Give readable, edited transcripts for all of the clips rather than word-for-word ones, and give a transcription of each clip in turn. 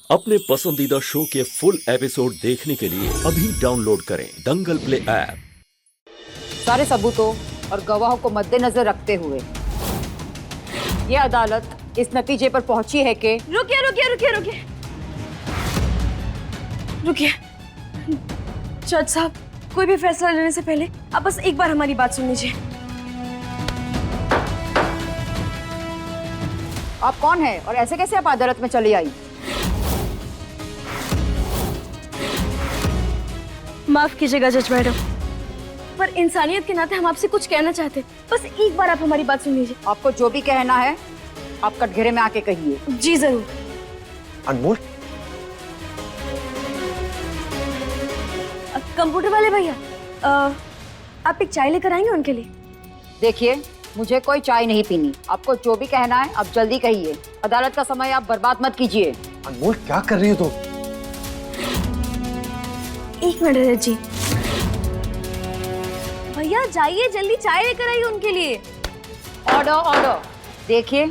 अपने पसंदीदा शो के फुल एपिसोड देखने के लिए अभी डाउनलोड करें दंगल प्ले ऐप। सारे सबूतों और गवाहों को मद्देनजर रखते हुए ये अदालत इस नतीजे पर पहुंची है कि रुकिए रुकिए रुकिए रुकिए रुकिए जज साहब, कोई भी फैसला लेने से पहले आप बस एक बार हमारी बात सुन लीजिए। आप कौन है और ऐसे कैसे आप अदालत में चली आई? माफ कीजिएगा जज मैडम, पर इंसानियत के नाते हम आपसे कुछ कहना चाहते हैं। बस एक बार आप हमारी बात सुन लीजिए। आपको जो भी कहना है आप कटघरे में आके कहिए। जी जरूर। अनमोल, कंप्यूटर वाले भैया, आप एक चाय लेकर आएंगे उनके लिए? देखिए, मुझे कोई चाय नहीं पीनी। आपको जो भी कहना है आप जल्दी कहिए। अदालत का समय आप बर्बाद मत कीजिए। अनमोल क्या कर रही हो तुम? एक मिनट जज जी। भैया जाइए, जल्दी चाय लेकर आइए उनके लिए। Order order. देखिए,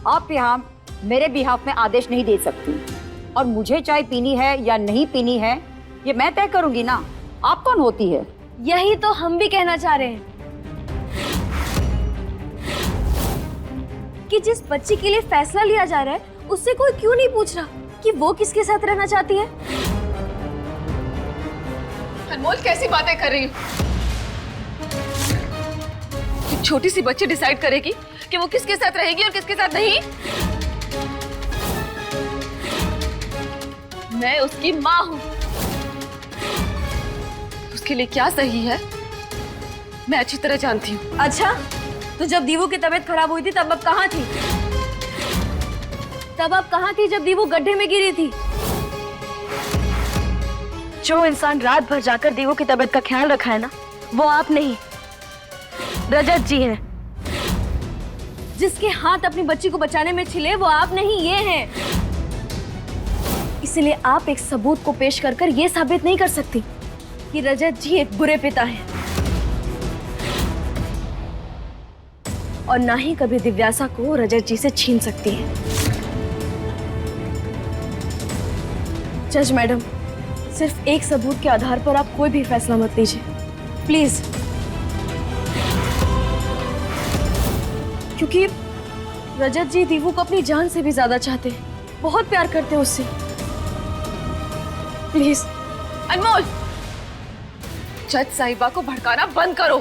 आप यहाँ मेरे बिहाफ में आदेश नहीं दे सकती और मुझे चाय पीनी है या नहीं पीनी है ये मैं तय करूंगी ना। आप कौन होती है? यही तो हम भी कहना चाह रहे हैं कि जिस बच्ची के लिए फैसला लिया जा रहा है उससे कोई क्यों नहीं पूछ रहा कि वो किसके साथ रहना चाहती है। अनमोल कैसी बातें कर रही हो? एक छोटी सी बच्ची डिसाइड करेगी कि वो किसके साथ रहेगी और किसके साथ नहीं? मैं उसकी माँ हूँ। उसके लिए क्या सही है मैं अच्छी तरह जानती हूँ। अच्छा, तो जब दीवू की तबीयत खराब हुई थी तब आप कहाँ थी? तब आप कहाँ थी जब दीवू गड्ढे में गिरी थी? जो इंसान रात भर जाकर दीवू की तबीयत का ख्याल रखा है ना, वो आप नहीं, रजत जी हैं। जिसके हाथ अपनी बच्ची को बचाने में छिले वो आप नहीं, ये हैं। इसलिए आप एक सबूत को पेश कर ये साबित नहीं कर सकती कि रजत जी एक बुरे पिता हैं और ना ही कभी दिव्यासा को रजत जी से छीन सकती है। जज मैडम, सिर्फ एक सबूत के आधार पर आप कोई भी फैसला मत लीजिए, प्लीज। क्योंकि रजत जी दीवू को अपनी जान से भी ज्यादा चाहते हैं, बहुत प्यार करते हैं उससे। प्लीज। अनमोल, जज साहिबा को भड़काना बंद करो।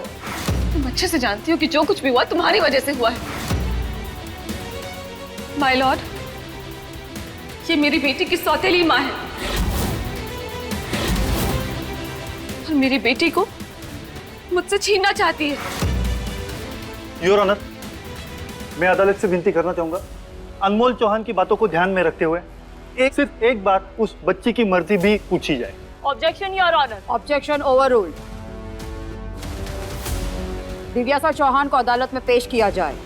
तुम अच्छे से जानती हो कि जो कुछ भी हुआ तुम्हारी वजह से हुआ है। माय लॉर्ड, ये मेरी बेटी की सौतेली माँ है और मेरी बेटी को मुझसे छीनना चाहती है। योर ऑनर, मैं अदालत से विनती करना चाहूंगा, अनमोल चौहान की बातों को ध्यान में रखते हुए सिर्फ एक बार उस बच्ची की मर्जी भी पूछी जाए। Objection your honour. Objection overruled. Divyasa Chauhan को अदालत में पेश किया जाए।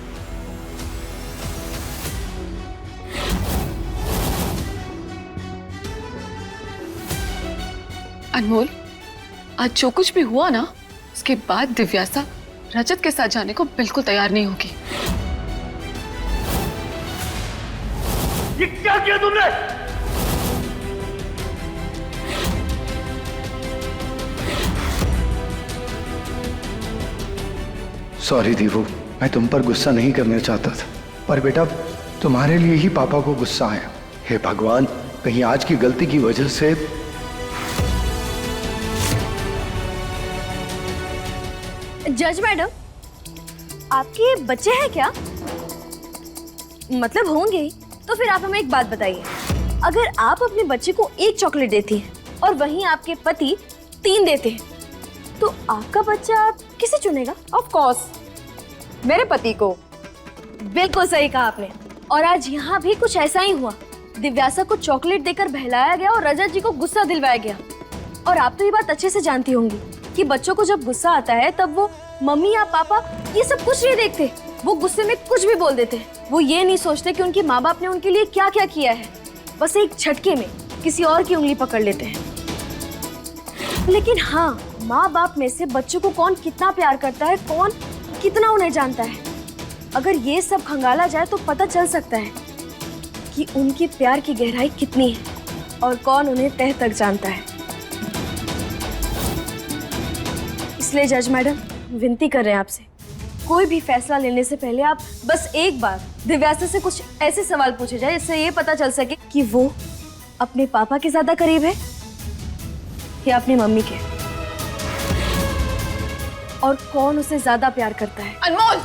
अनमोल, आज जो कुछ भी हुआ ना, उसके बाद दिव्यासा रजत के साथ जाने को बिल्कुल तैयार नहीं होगी। ये क्या किया तुमने? सॉरी दीवू, मैं तुम पर गुस्सा नहीं करना चाहता था, पर बेटा तुम्हारे लिए ही पापा को गुस्सा आया। हे भगवान, कहीं आज की गलती की वजह से। जज मैडम, आपके बच्चे हैं क्या? मतलब होंगे ही, तो फिर आप हमें एक बात बताइए। अगर आप अपने बच्चे को एक चॉकलेट देती हैं और वहीं आपके पति 3 देते हैं, तो आपका बच्चा किसे चुनेगा? ऑफ कोर्स मेरे पति को। बिल्कुल सही कहा आपने। और आज यहाँ भी कुछ ऐसा ही हुआ। दिव्यासा को चॉकलेट देकर बहलाया गया और रजत जी को गुस्सा दिलवाया गया। और आप तो ये बात अच्छे से जानती होंगी कि बच्चों को जब गुस्सा आता है तब वो मम्मी या पापा ये सब कुछ नहीं देखते, वो गुस्से में कुछ भी बोल देते हैं। वो ये नहीं सोचते कि उनके माँ बाप ने उनके लिए क्या क्या किया है, बस एक झटके में किसी और की उंगली पकड़ लेते हैं। लेकिन हाँ, माँ बाप में से बच्चों को कौन कितना प्यार करता है, कौन कितना उन्हें जानता है, अगर ये सब खंगाला जाए तो पता चल सकता है कि उनकी प्यार की गहराई कितनी है और कौन उन्हें तह तक जानता है। इसलिए जज मैडम विनती कर रहे हैं आपसे, कोई भी फैसला लेने से पहले आप बस एक बार दिव्यासा से कुछ ऐसे सवाल पूछे जाए जिससे ये पता चल सके कि वो अपने पापा के ज्यादा करीब है या अपनी मम्मी के, और कौन उसे ज्यादा प्यार करता है। अनमोल,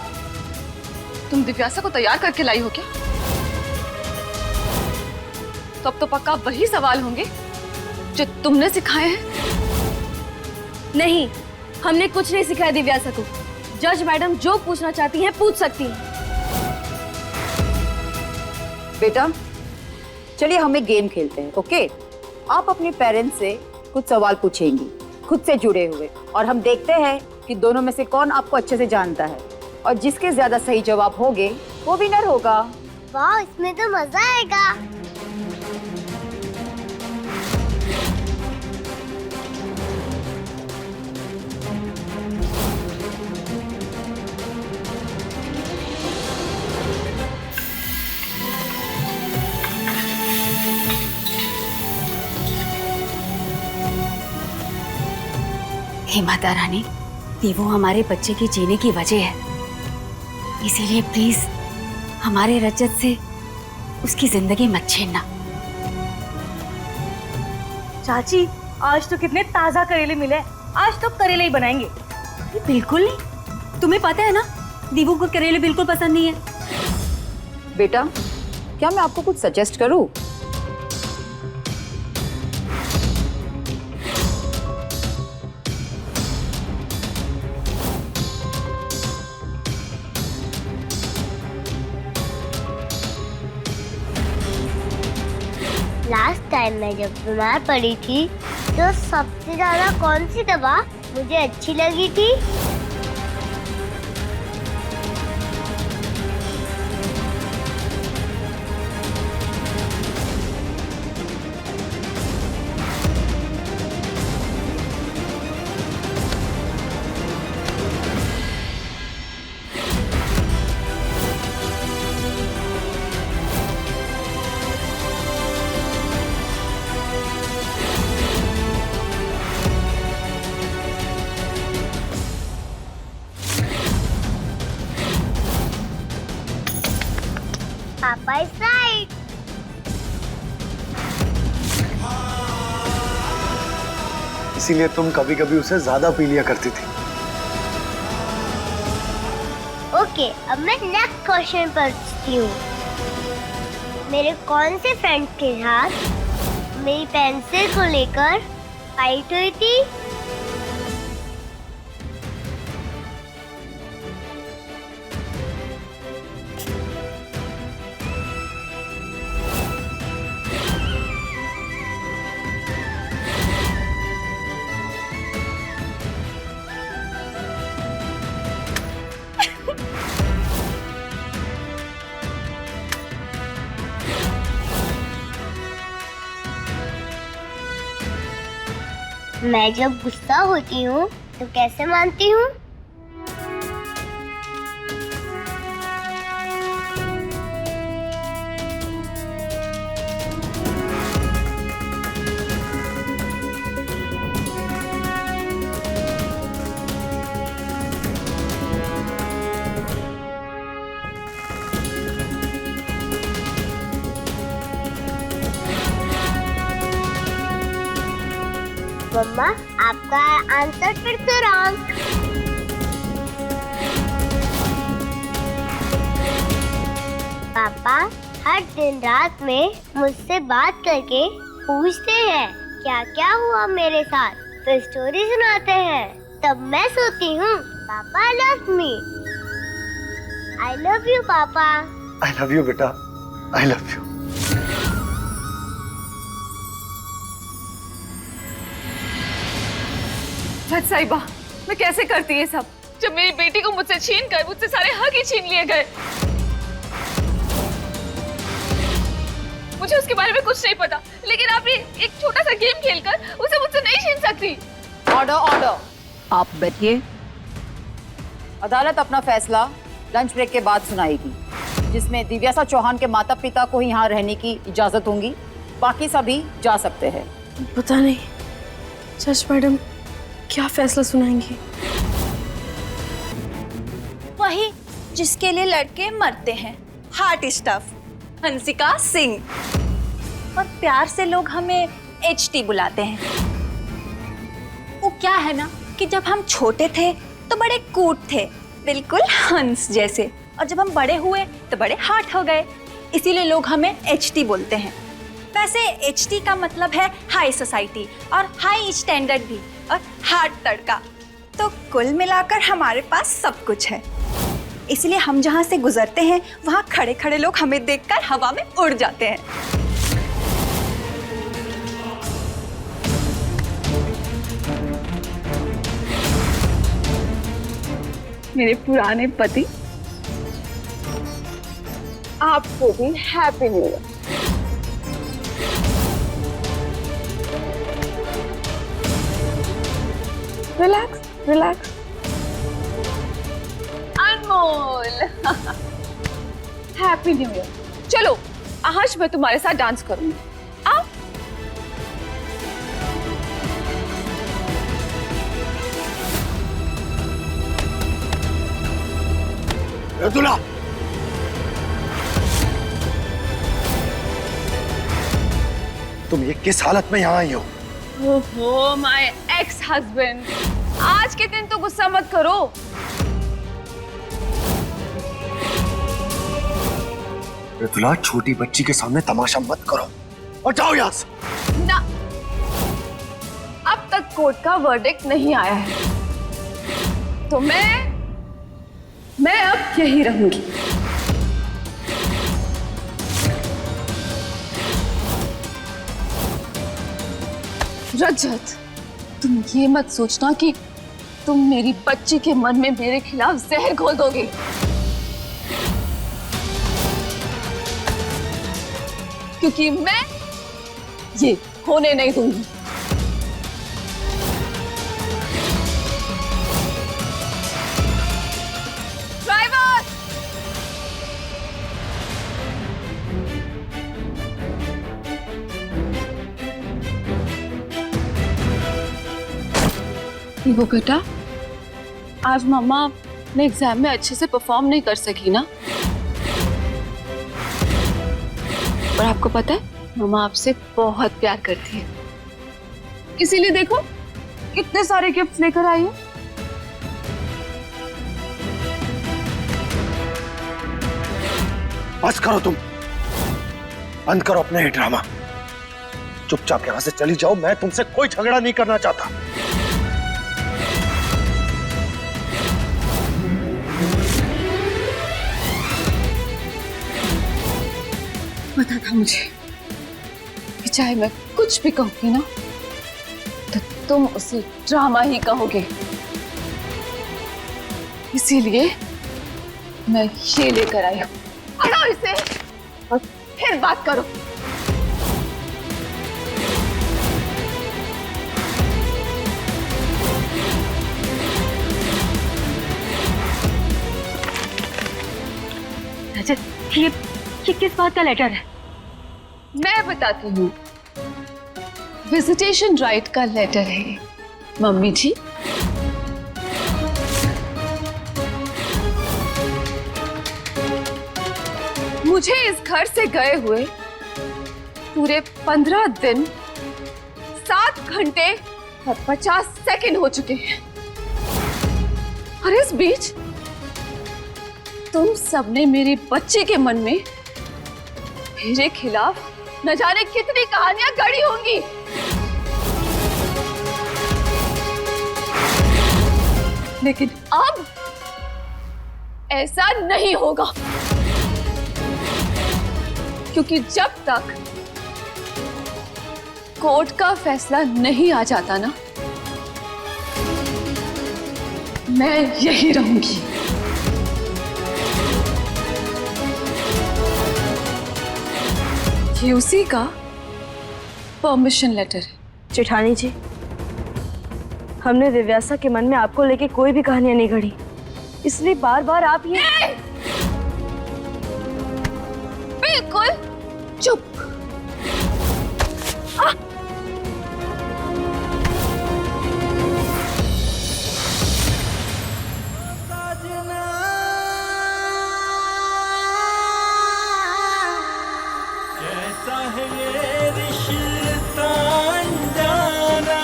तुम दिव्यासा को तैयार करके लाई हो क्या? तो अब तो पक्का वही सवाल होंगे जो तुमने सिखाए हैं। नहीं, हमने कुछ नहीं सिखाया दिव्यासा को। जज मैडम जो पूछना चाहती हैं पूछ सकती हैं। बेटा चलिए हम एक गेम खेलते हैं, ओके? आप अपने पेरेंट्स से कुछ सवाल पूछेंगी खुद से जुड़े हुए, और हम देखते हैं कि दोनों में से कौन आपको अच्छे से जानता है, और जिसके ज्यादा सही जवाब होंगे वो विनर होगा। वाह, इसमें तो मजा आएगा। हे माता रानी, दीवू हमारे बच्चे की जीने की वजह है, इसीलिए प्लीज हमारे रजत से उसकी जिंदगी मत छीनना। चाची, आज तो कितने ताजा करेले मिले, आज तो करेले ही बनाएंगे। बिल्कुल नहीं, तुम्हें पता है ना दीवू को करेले बिल्कुल पसंद नहीं है। बेटा क्या मैं आपको कुछ सजेस्ट करूं? लास्ट टाइम मैं जब बीमार पड़ी थी तो सबसे ज्यादा कौन सी दवा मुझे अच्छी लगी थी? पापा इज राइट। इसीलिए तुम कभी कभी उसे ज्यादा पी लिया करती थी। ओके, अब मैं नेक्स्ट क्वेश्चन पूछती हूँ। मेरे कौन से फ्रेंड के साथ मेरी पेंसिल को लेकर फाइट हुई थी? मैं जब गुस्सा होती हूँ तो कैसे मानती हूँ? मम्मा, आपका आंसर फिर से रॉन्ग। पापा हर दिन रात में मुझसे बात करके पूछते हैं क्या क्या हुआ मेरे साथ, तो स्टोरी सुनाते हैं, तब मैं सोती हूँ papa love me. I love you papa. I love you बेटा, आई लव यू। जज साहिबा, मैं कैसे करती ये सब जब मेरी बेटी को मुझसे छीन कर मुझसे सारे हक ही छीन लिए गए। मुझे उसके बारे में कुछ नहीं पता, लेकिन आप ये एक छोटा सा गेम खेलकर उसे मुझसे नहीं छीन सकती। ऑर्डर ऑर्डर, आप बैठिए। अदालत अपना फैसला लंच ब्रेक के बाद सुनाएगी। जिसमें दिव्यासा चौहान के माता पिता को ही यहाँ रहने की इजाजत होगी, बाकी सभी जा सकते हैं। पता नहीं जज मैडम क्या फैसला सुनाएंगी। वही जिसके लिए लड़के मरते हैं, हार्ट स्टफ, हंसिका सिंह। और प्यार से लोग हमें HT बुलाते हैं। वो क्या है ना कि जब हम छोटे थे तो बड़े क्यूट थे, बिल्कुल हंस जैसे, और जब हम बड़े हुए तो बड़े हार्ट हो गए, इसीलिए लोग हमें HT बोलते हैं। वैसे HT का मतलब है हाई सोसाइटी और हाई स्टैंडर्ड भी, और हार्ट तड़का। तो कुल मिलाकर हमारे पास सब कुछ है, इसलिए हम जहाँ से गुजरते हैं वहाँ खड़े खड़े लोग हमें देखकर हवा में उड़ जाते हैं। मेरे पुराने पति, आपको भी happy new year. Relax relax. Anmol happy new year. चलो आज मैं तुम्हारे साथ डांस करूंगी, आओ। दूल्हा, तुम ये किस हालत में यहाँ आई हो? ओहो माय एक्स हस्बैंड, आज के दिन तो गुस्सा मत करो। दूल्हा, छोटी बच्ची के सामने तमाशा मत करो और जाओ यहाँ से। ना, अब तक कोर्ट का वर्डिक्ट नहीं आया है, तो मैं अब यही रहूंगी। रजत, तुम ये मत सोचना कि तुम मेरी बच्ची के मन में मेरे खिलाफ जहर घोल दोगे। क्योंकि मैं ये होने नहीं दूंगी। ड्राइवर, वो बेटा, आज मामा अपने एग्जाम में अच्छे से परफॉर्म नहीं कर सकी ना, और आपको पता है मामा आपसे बहुत प्यार करती है, इसीलिए देखो कितने सारे गिफ्ट लेकर आई है। बस करो तुम, बंद करो अपना ये ड्रामा, चुपचाप यहां से चली जाओ। मैं तुमसे कोई झगड़ा नहीं करना चाहता। पता था मुझे कि चाहे मैं कुछ भी कहूंगी ना तो तुम उसे ड्रामा ही कहोगे, इसीलिए मैं ये लेकर आई हूं। हटाओ इसे और फिर बात करो। रजत, ये किस बात का लेटर है? मैं बताती हूँ, विजिटेशन राइट का लेटर है ये, मम्मी जी। मुझे इस घर से गए हुए पूरे 15 दिन 7 घंटे और 50 सेकंड हो चुके हैं, और इस बीच तुम सबने मेरी बच्ची के मन में मेरे खिलाफ न जाने कितनी कहानियां गढ़ी होंगी। लेकिन अब ऐसा नहीं होगा, क्योंकि जब तक कोर्ट का फैसला नहीं आ जाता ना, मैं यही रहूंगी। ये उसी का परमिशन लेटर है। जेठानी जी, हमने दिव्यासा के मन में आपको लेके कोई भी कहानियां नहीं गढ़ी, इसलिए बार बार आप ये ये रिश्ता अनजाना,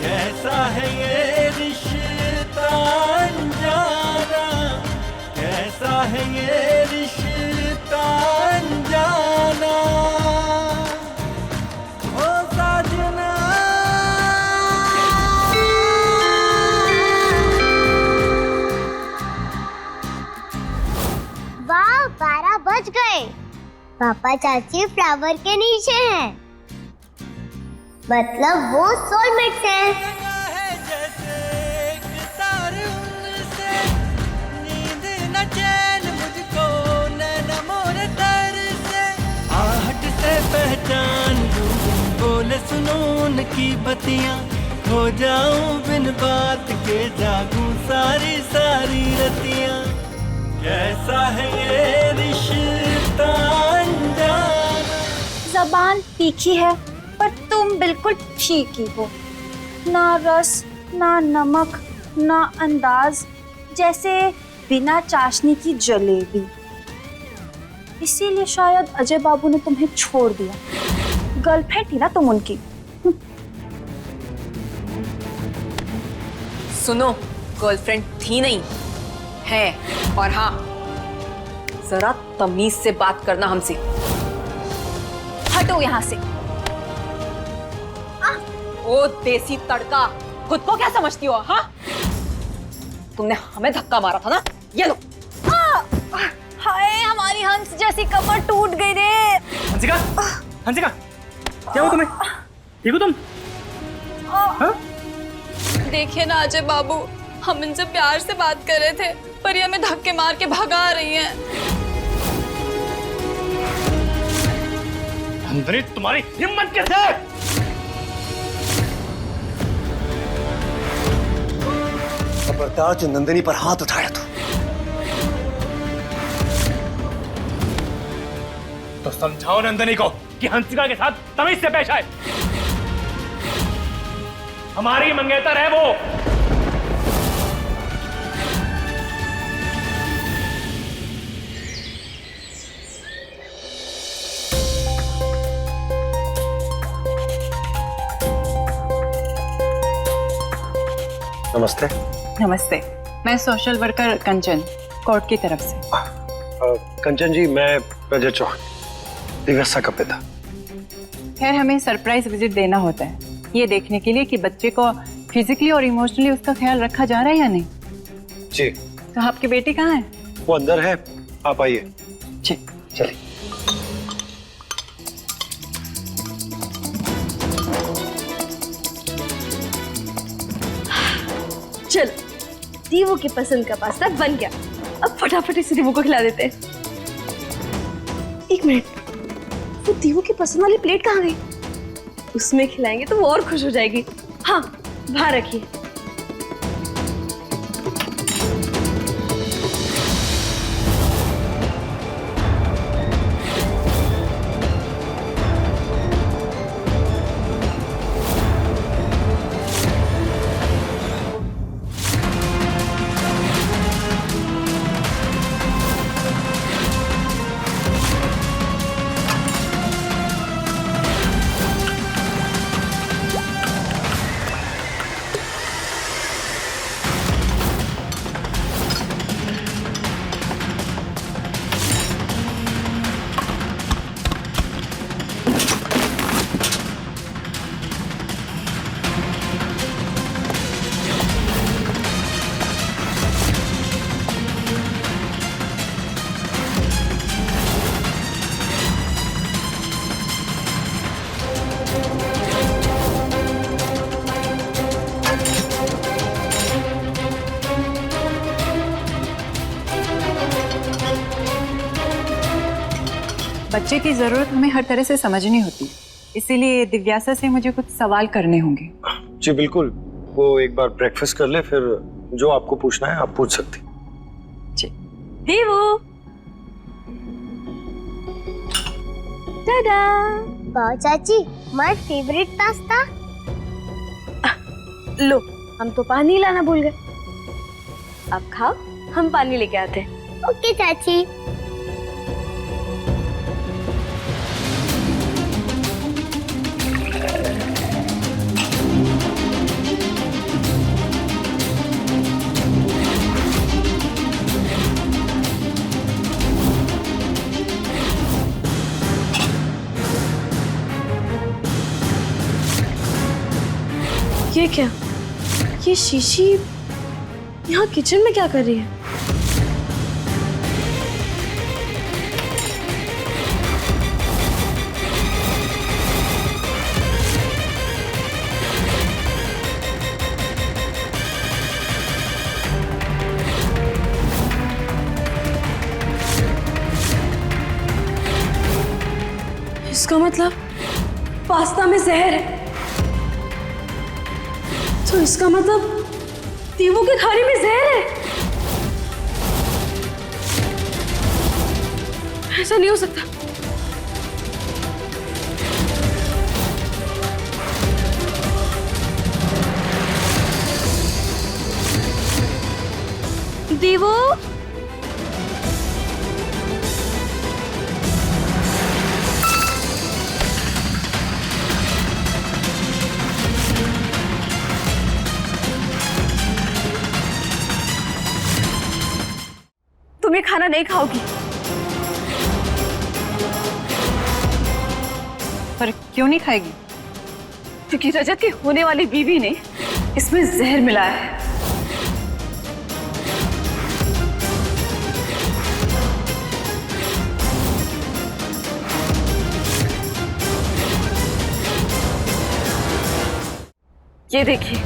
कैसा है ये रिश्ता अनजाना, कैसा है ये रिश्ता अनजाना, ओ साजना। वाह, 12 बज गए। पापा चाची फ्लावर के नीचे हैं, मतलब वो सोलमेट्स हैं। नींद न चैन मुझको, नैना मोरे तर से, आहट से पहचान लूं, बोले सुनून की बतियां, हो जाऊं बिन बात के, जागूं सारी सारी रतियां, कैसा है ये रिश्ता अनजाना। जबान तीखी है पर तुम बिल्कुल ठीक ही हो, ना रस ना नमक ना अंदाज, जैसे बिना चाशनी की जलेबी। इसीलिए शायद अजय बाबू ने तुम्हें छोड़ दिया। गर्लफ्रेंड थी ना तुम उनकी। सुनो, गर्लफ्रेंड थी नहीं है, और हाँ, जरा तमीज से बात करना हमसे। हटो यहाँ से। ओ देसी तड़का, खुद को क्या समझती हो? हाँ, तुमने हमें धक्का मारा था ना, ये लो। हाय, हमारी हंस जैसी कमर टूट गई रे। हंसिका, हंसिका, क्या हुआ तुम्हें? ठीक हो तुम? हाँ? देखिए ना अजय बाबू, हम इनसे प्यार से बात कर रहे थे, पर ये हमें धक्के मार के भगा रही हैं। नंदिनी, तुम्हारी हिम्मत कैसे है? खबरदार जो नंदिनी पर हाथ उठाया तो समझाओ नंदिनी को कि हंसिका के साथ तमीज से पेश आए। हमारी मंगेतर है वो। नमस्ते। नमस्ते, मैं सोशल वर्कर कंचन, कोर्ट की तरफ से। कंचन जी, मैं रजत चौहान, दिव्यासा का पिता। खैर, हमें सरप्राइज विजिट देना होता है, ये देखने के लिए कि बच्चे को फिजिकली और इमोशनली उसका ख्याल रखा जा रहा है या नहीं। जी। तो आपकी बेटी कहाँ है? वो अंदर है, आप आइए। जी, चलिए। चलो, दीवू की पसंद का पास्ता बन गया। अब फटाफट इसे दीवू को खिला देते हैं। एक मिनट, वो दीवू की पसंद वाली प्लेट कहाँ गई? उसमें खिलाएंगे तो वो और खुश हो जाएगी। हाँ, बाहर रखिए। बच्चे की जरूरत हमें हर तरह से समझनी होती है, इसीलिए दिव्यासा से मुझे कुछ सवाल करने होंगे। जी बिल्कुल, वो एक बार ब्रेकफास्ट कर ले, फिर जो आपको पूछना है आप पूछ सकती। जी। दीवू, टाडा। वाह चाची, माय फेवरेट पास्ता। लो, हम तो पानी लाना भूल गए। अब खाओ, हम पानी लेके आते हैं। ओके चाची। ये क्या? ये शीशी यहाँ किचन में क्या कर रही है? इसका मतलब पास्ता में जहर है। तो इसका मतलब दीवू के खाने में जहर है। ऐसा नहीं हो सकता। दीवू, तुम ये खाना नहीं खाओगी। पर क्यों नहीं खाएगी? क्योंकि रजत की होने वाली बीवी ने इसमें जहर मिलाया है। ये देखिए,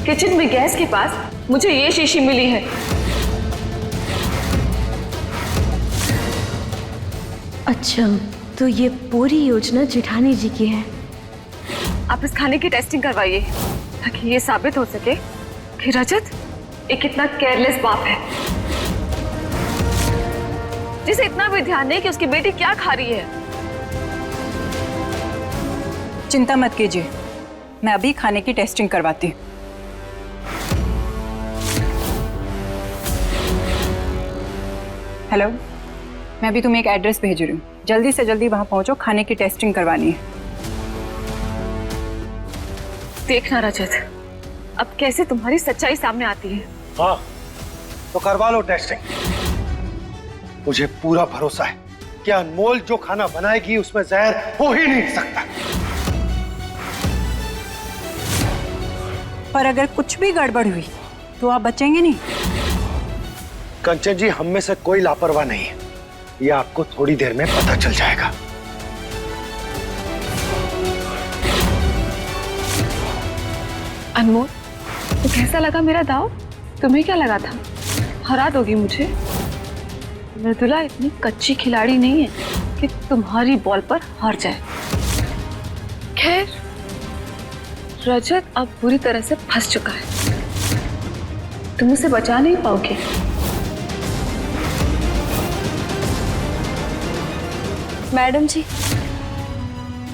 किचन में गैस के पास मुझे ये शीशी मिली है। अच्छा, तो ये पूरी योजना जेठानी जी की है। आप इस खाने की टेस्टिंग करवाइए ताकि ये साबित हो सके कि रजत एक इतना केयरलेस बाप है जिसे इतना भी ध्यान नहीं कि उसकी बेटी क्या खा रही है। चिंता मत कीजिए, मैं अभी खाने की टेस्टिंग करवाती हूँ। हेलो, मैं अभी तुम्हें एक एड्रेस भेज रही हूँ, जल्दी से जल्दी वहां पहुंचो, खाने की टेस्टिंग करवानी है। देखना रजत, अब कैसे तुम्हारी सच्चाई सामने आती है। हाँ, तो करवा लो टेस्टिंग। मुझे पूरा भरोसा है कि अनमोल जो खाना बनाएगी उसमें जहर हो ही नहीं सकता। पर अगर कुछ भी गड़बड़ हुई तो आप बचेंगे नहीं। कंचन जी, हम में से कोई लापरवाह नहीं है, यह आपको थोड़ी देर में पता चल जाएगा। अनमोल, तो कैसा लगा मेरा दाव? तुम्हें क्या लगा था हरा दोगी मुझे? मृदुला इतनी कच्ची खिलाड़ी नहीं है कि तुम्हारी बॉल पर हार जाए। खैर, रजत अब बुरी तरह से फंस चुका है, तुम उसे बचा नहीं पाओगे। मैडम जी,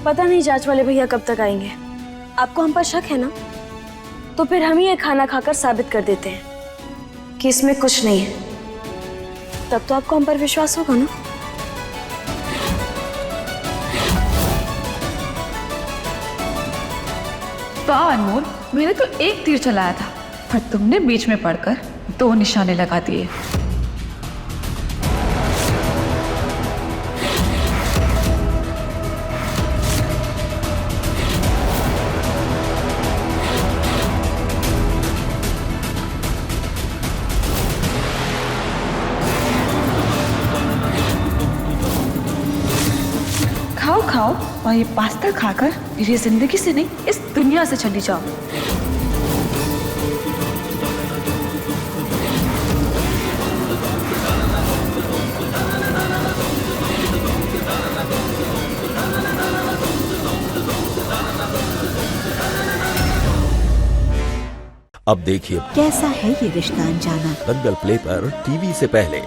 पता नहीं जांच वाले भैया कब तक आएंगे। आपको हम पर शक है ना? तो फिर हम ही ये खाना खाकर साबित कर देते हैं कि इसमें कुछ नहीं है। तब तो आपको हम पर विश्वास होगा ना? वाह अनमोल, मैंने तो एक तीर चलाया था पर तुमने बीच में पड़कर 2 निशाने लगा दिए। खाओ खाओ और ये पास्ता खाकर मेरी जिंदगी से नहीं, इस दुनिया से चली जाओ। अब देखिए कैसा है ये रिश्ता अनजाना। दंगल प्ले पर टीवी से पहले।